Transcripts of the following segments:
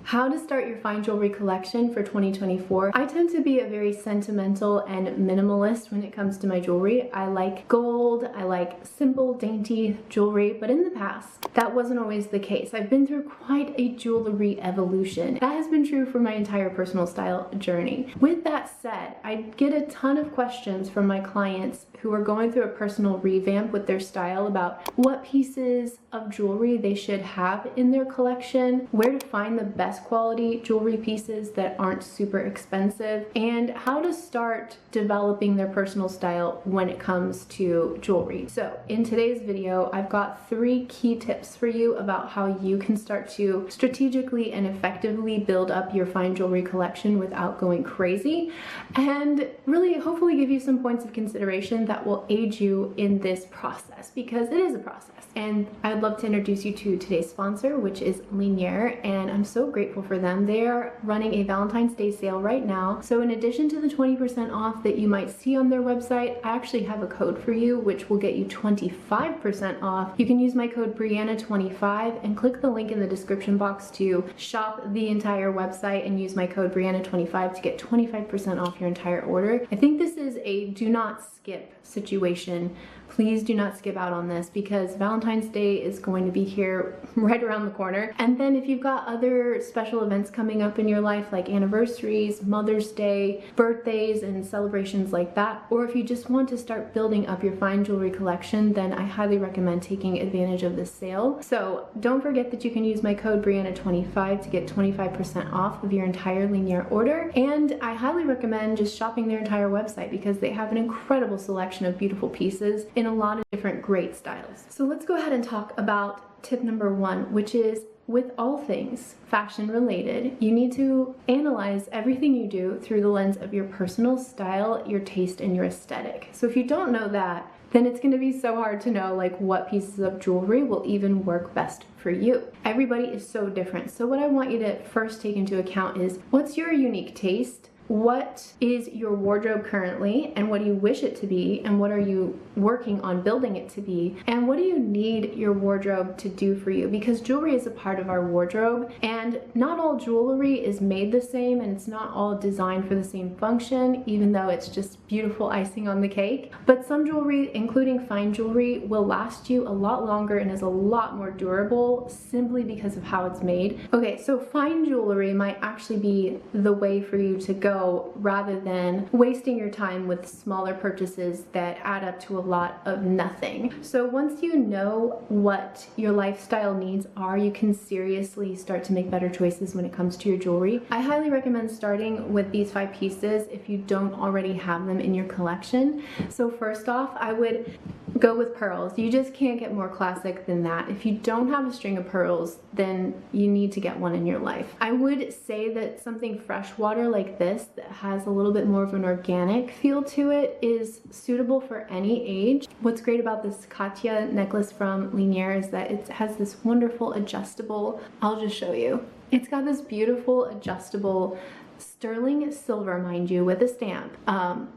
How to start your fine jewelry collection for 2024. I tend to be a very sentimental and minimalist when it comes to my jewelry. I like gold, I like simple, dainty jewelry, but in the past, that wasn't always the case. I've been through quite a jewelry evolution. That has been true for my entire personal style journey. With that said, I get a ton of questions from my clients who are going through a personal revamp with their style about what pieces of jewelry they should have in their collection, where to find the best quality jewelry pieces that aren't super expensive, and how to start developing their personal style when it comes to jewelry. So in today's video, I've got 3 key tips for you about how you can start to strategically and effectively build up your fine jewelry collection without going crazy, and really hopefully give you some points of consideration that will aid you in this process, because it is a process. And I'd love to introduce you to today's sponsor, which is Linjer, and I'm so grateful for them. They are running a Valentine's Day sale right now. So in addition to the 20% off that you might see on their website, I actually have a code for you which will get you 25% off. You can use my code Brianna25 and click the link in the description box to shop the entire website and use my code Brianna25 to get 25% off your entire order. I think this is a do not skip situation. Please do not skip out on this, because Valentine's Day is going to be here right around the corner. And then if you've got other special events coming up in your life, like anniversaries, Mother's Day, birthdays, and celebrations like that, or if you just want to start building up your fine jewelry collection, then I highly recommend taking advantage of this sale. So don't forget that you can use my code Brianna25 to get 25% off of your entire Linjer order. And I highly recommend just shopping their entire website, because they have an incredible selection of beautiful pieces in a lot of different great styles. So let's go ahead and talk about tip number 1, which is, with all things fashion related, you need to analyze everything you do through the lens of your personal style, your taste, and your aesthetic. So if you don't know that, then it's going to be so hard to know like what pieces of jewelry will even work best for you. Everybody is so different. So what I want you to first take into account is, what's your unique taste? What is your wardrobe currently, and what do you wish it to be, and what are you working on building it to be, and what do you need your wardrobe to do for you? Because jewelry is a part of our wardrobe, and not all jewelry is made the same, and it's not all designed for the same function, even though it's just beautiful icing on the cake. But some jewelry, including fine jewelry, will last you a lot longer and is a lot more durable simply because of how it's made. Okay, so fine jewelry might actually be the way for you to go, rather than wasting your time with smaller purchases that add up to a lot of nothing. So once you know what your lifestyle needs are, you can seriously start to make better choices when it comes to your jewelry. I highly recommend starting with these 5 pieces if you don't already have them in your collection. So first off, I would go with pearls. You just can't get more classic than that. If you don't have a string of pearls, then you need to get one in your life. I would say that something freshwater like this that has a little bit more of an organic feel to it is suitable for any age. What's great about this Katya necklace from Linjer is that it has this wonderful adjustable, I'll just show you. It's got this beautiful adjustable sterling silver, mind you, with a stamp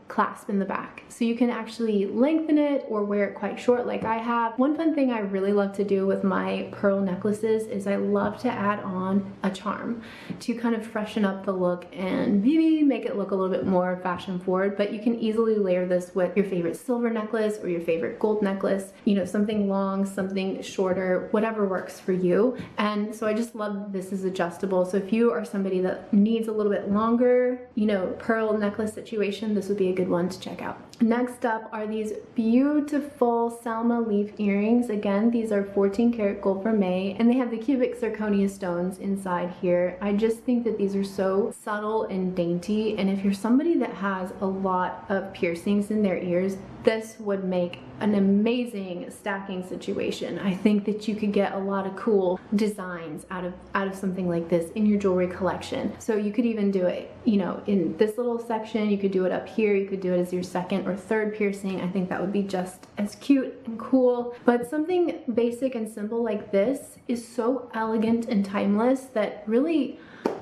clasp in the back, so you can actually lengthen it or wear it quite short like I have. One fun thing I really love to do with my pearl necklaces is I love to add on a charm to kind of freshen up the look and maybe make it look a little bit more fashion forward. But you can easily layer this with your favorite silver necklace or your favorite gold necklace, you know, something long, something shorter, whatever works for you. And so I just love that this is adjustable. So if you are somebody that needs a little bit longer, you know, pearl necklace situation, this would be a good one to check out. Next up are these beautiful Selma leaf earrings. Again, these are 14 karat gold vermeil, and they have the cubic zirconia stones inside here. I just think that these are so subtle and dainty, and if you're somebody that has a lot of piercings in their ears, this would make an amazing stacking situation. I think that you could get a lot of cool designs out of something like this in your jewelry collection. So you could even do it, you know, in this little section, you could do it up here, you could do it as your second or third piercing. I think that would be just as cute and cool. But something basic and simple like this is so elegant and timeless that really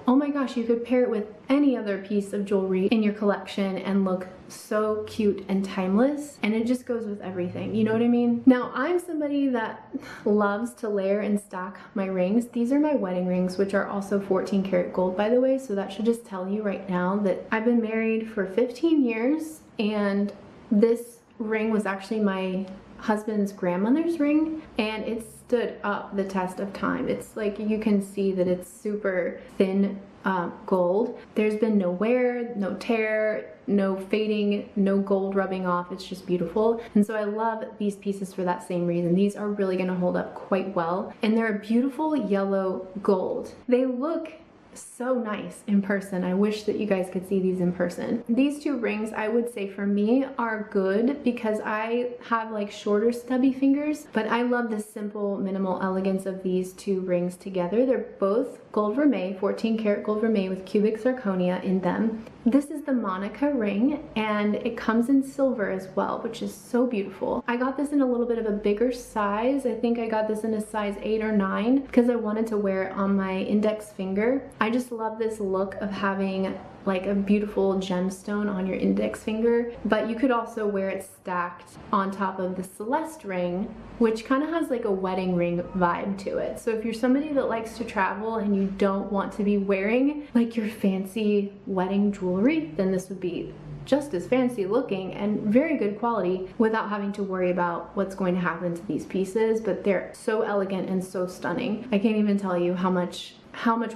oh my gosh, you could pair it with any other piece of jewelry in your collection and look so cute and timeless, and it just goes with everything, you know what I mean? Now, I'm somebody that loves to layer and stack my rings. These are my wedding rings, which are also 14 karat gold, by the way, so that should just tell you right now that I've been married for 15 years, and this ring was actually my husband's grandmother's ring, and it stood up the test of time. It's like, you can see that it's super thin gold. There's been no wear, no tear, no fading, no gold rubbing off. It's just beautiful. And so I love these pieces for that same reason. These are really going to hold up quite well, and they're a beautiful yellow gold. They look so nice in person. I wish that you guys could see these in person. These two rings, I would say for me, are good because I have like shorter stubby fingers, but I love the simple minimal elegance of these two rings together. They're both gold vermeil, 14 karat gold vermeil with cubic zirconia in them. This is the Monica ring, and it comes in silver as well, which is so beautiful. I got this in a little bit of a bigger size. I think I got this in a size 8 or 9 because I wanted to wear it on my index finger. I just love this look of having like a beautiful gemstone on your index finger, but you could also wear it stacked on top of the Celeste ring, which kind of has like a wedding ring vibe to it. So if you're somebody that likes to travel and you don't want to be wearing like your fancy wedding jewelry, then this would be just as fancy looking and very good quality without having to worry about what's going to happen to these pieces. But they're so elegant and so stunning. I can't even tell you how much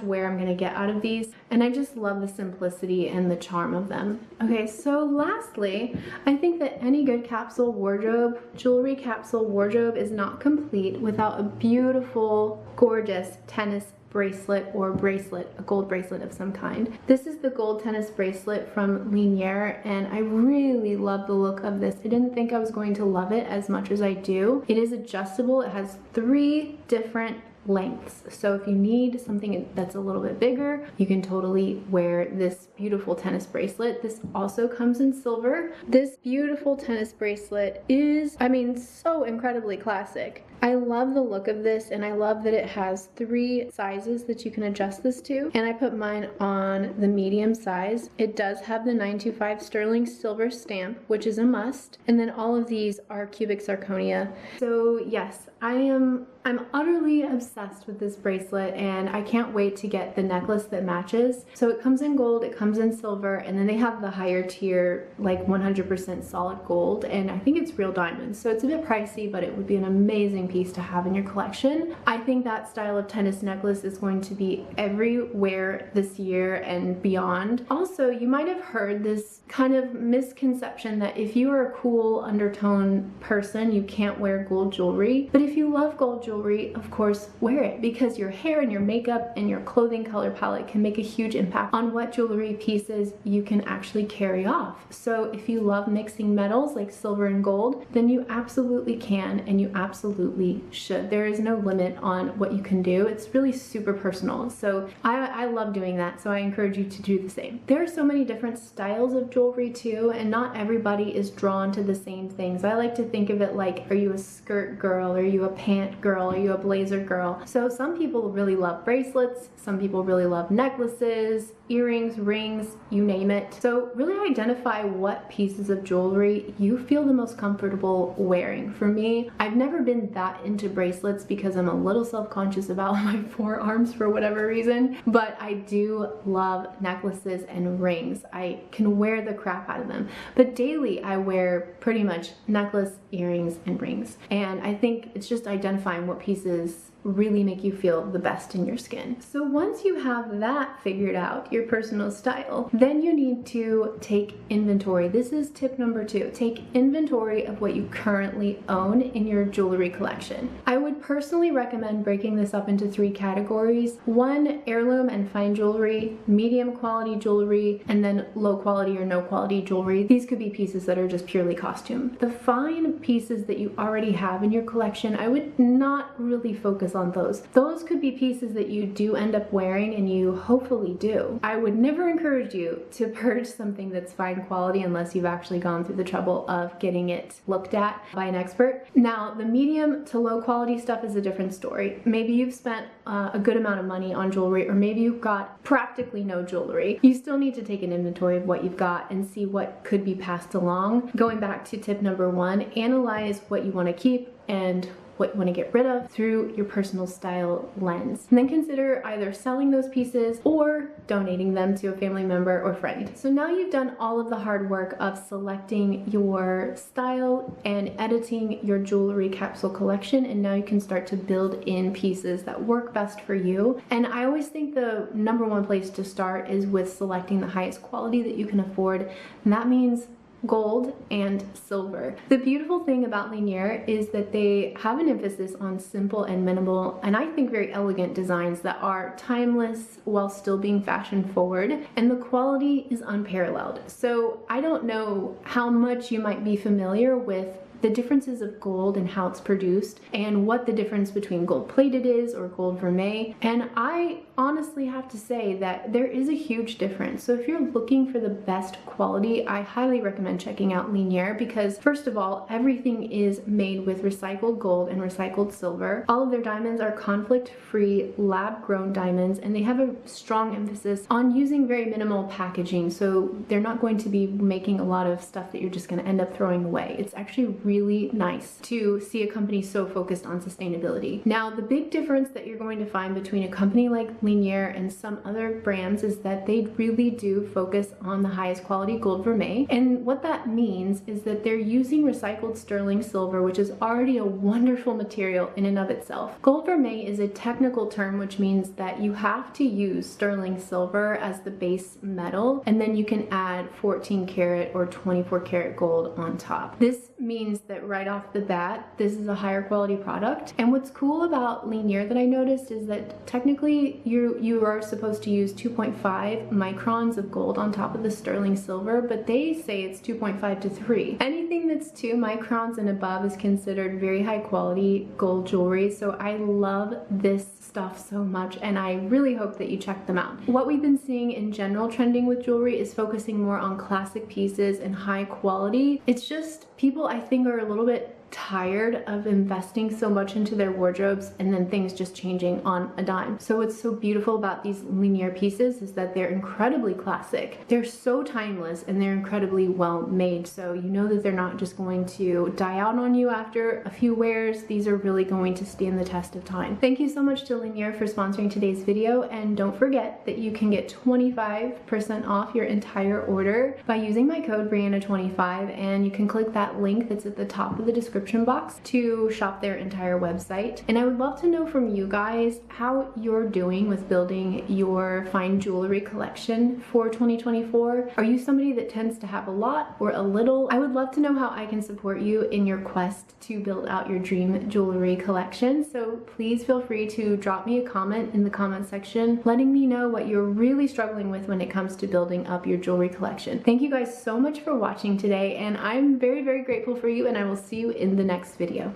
wear I'm gonna get out of these, and I just love the simplicity and the charm of them. Okay, so lastly, I think that any good capsule wardrobe, jewelry capsule wardrobe, is not complete without a beautiful, gorgeous tennis bracelet or bracelet, a gold bracelet of some kind. This is the gold tennis bracelet from Linjer, and I really love the look of this. I didn't think I was going to love it as much as I do. It is adjustable. It has 3 different lengths, so if you need something that's a little bit bigger, you can totally wear this beautiful tennis bracelet. This also comes in silver. This beautiful tennis bracelet is, I mean, so incredibly classic. I love the look of this, and I love that it has 3 sizes that you can adjust this to, and I put mine on the medium size. It does have the 925 sterling silver stamp, which is a must, and then all of these are cubic zirconia. So yes, I'm utterly obsessed with this bracelet, and I can't wait to get the necklace that matches. So it comes in gold, it comes in silver, and then they have the higher tier, like 100% solid gold, and I think it's real diamonds. So it's a bit pricey, but it would be an amazing piece to have in your collection. I think that style of tennis necklace is going to be everywhere this year and beyond. Also, you might have heard this kind of misconception that if you are a cool undertone person, you can't wear gold jewelry. But if you love gold jewelry, of course, wear it, because your hair and your makeup and your clothing color palette can make a huge impact on what jewelry pieces you can actually carry off. So if you love mixing metals like silver and gold, then you absolutely can, and you absolutely should. There is no limit on what you can do. It's really super personal. So I love doing that, so I encourage you to do the same. There are so many different styles of jewelry too, and not everybody is drawn to the same things. I like to think of it like, are you a skirt girl? Are you a pant girl? Are you a blazer girl? So some people really love bracelets, some people really love necklaces, earrings, rings, you name it. So really identify what pieces of jewelry you feel the most comfortable wearing. For me, I've never been that into bracelets because I'm a little self-conscious about my forearms for whatever reason, but I do love necklaces and rings. I can wear the crap out of them, but daily I wear pretty much necklace, earrings, and rings. And I think it's just identifying what pieces really make you feel the best in your skin. So once you have that figured out, your personal style, then you need to take inventory. This is tip number 2. Take inventory of what you currently own in your jewelry collection. I would personally recommend breaking this up into 3 categories. 1, heirloom and fine jewelry, medium quality jewelry, and then low quality or no quality jewelry. These could be pieces that are just purely costume. The fine pieces that you already have in your collection, I would not really focus focus on those. Those could be pieces that you do end up wearing, and you hopefully do. I would never encourage you to purge something that's fine quality unless you've actually gone through the trouble of getting it looked at by an expert. Now, the medium to low quality stuff is a different story. Maybe you've spent a good amount of money on jewelry, or maybe you've got practically no jewelry. You still need to take an inventory of what you've got and see what could be passed along. Going back to tip number 1, analyze what you want to keep and what you want to get rid of through your personal style lens. And then consider either selling those pieces or donating them to a family member or friend. So now you've done all of the hard work of selecting your style and editing your jewelry capsule collection, and now you can start to build in pieces that work best for you. And I always think the number 1 place to start is with selecting the highest quality that you can afford, and that means gold and silver. The beautiful thing about Linjer is that they have an emphasis on simple and minimal, and I think very elegant designs that are timeless while still being fashion forward, and the quality is unparalleled. So I don't know how much you might be familiar with the differences of gold and how it's produced, and what the difference between gold plated is or gold vermeil. And I honestly have to say that there is a huge difference. So if you're looking for the best quality, I highly recommend checking out Linjer, because first of all, everything is made with recycled gold and recycled silver. All of their diamonds are conflict-free, lab-grown diamonds, and they have a strong emphasis on using very minimal packaging. So they're not going to be making a lot of stuff that you're just going to end up throwing away. It's actually really nice to see a company so focused on sustainability. Now, the big difference that you're going to find between a company like Linjer and some other brands is that they really do focus on the highest quality gold vermeil. And what that means is that they're using recycled sterling silver, which is already a wonderful material in and of itself. Gold vermeil is a technical term, which means that you have to use sterling silver as the base metal, and then you can add 14 karat or 24 karat gold on top. This means that right off the bat, this is a higher quality product. And what's cool about Linjer that I noticed is that technically you are supposed to use 2.5 microns of gold on top of the sterling silver, but they say it's 2.5 to 3. Anything that's 2 microns and above is considered very high quality gold jewelry. So I love this stuff so much, and I really hope that you check them out. What we've been seeing in general trending with jewelry is focusing more on classic pieces and high quality. It's just people, I think, are a little bit tired of investing so much into their wardrobes and then things just changing on a dime. So what's so beautiful about these Linjer pieces is that they're incredibly classic. They're so timeless, and they're incredibly well made. So you know that they're not just going to die out on you after a few wears. These are really going to stand the test of time. Thank you so much to Linjer for sponsoring today's video, and don't forget that you can get 25% off your entire order by using my code Brianna25, and you can click that link that's at the top of the description box to shop their entire website. And I would love to know from you guys how you're doing with building your fine jewelry collection for 2024. Are you somebody that tends to have a lot or a little? I would love to know how I can support you in your quest to build out your dream jewelry collection. So please feel free to drop me a comment in the comment section letting me know what you're really struggling with when it comes to building up your jewelry collection. Thank you guys so much for watching today, and I'm very, very grateful for you, and I will see you in the next video.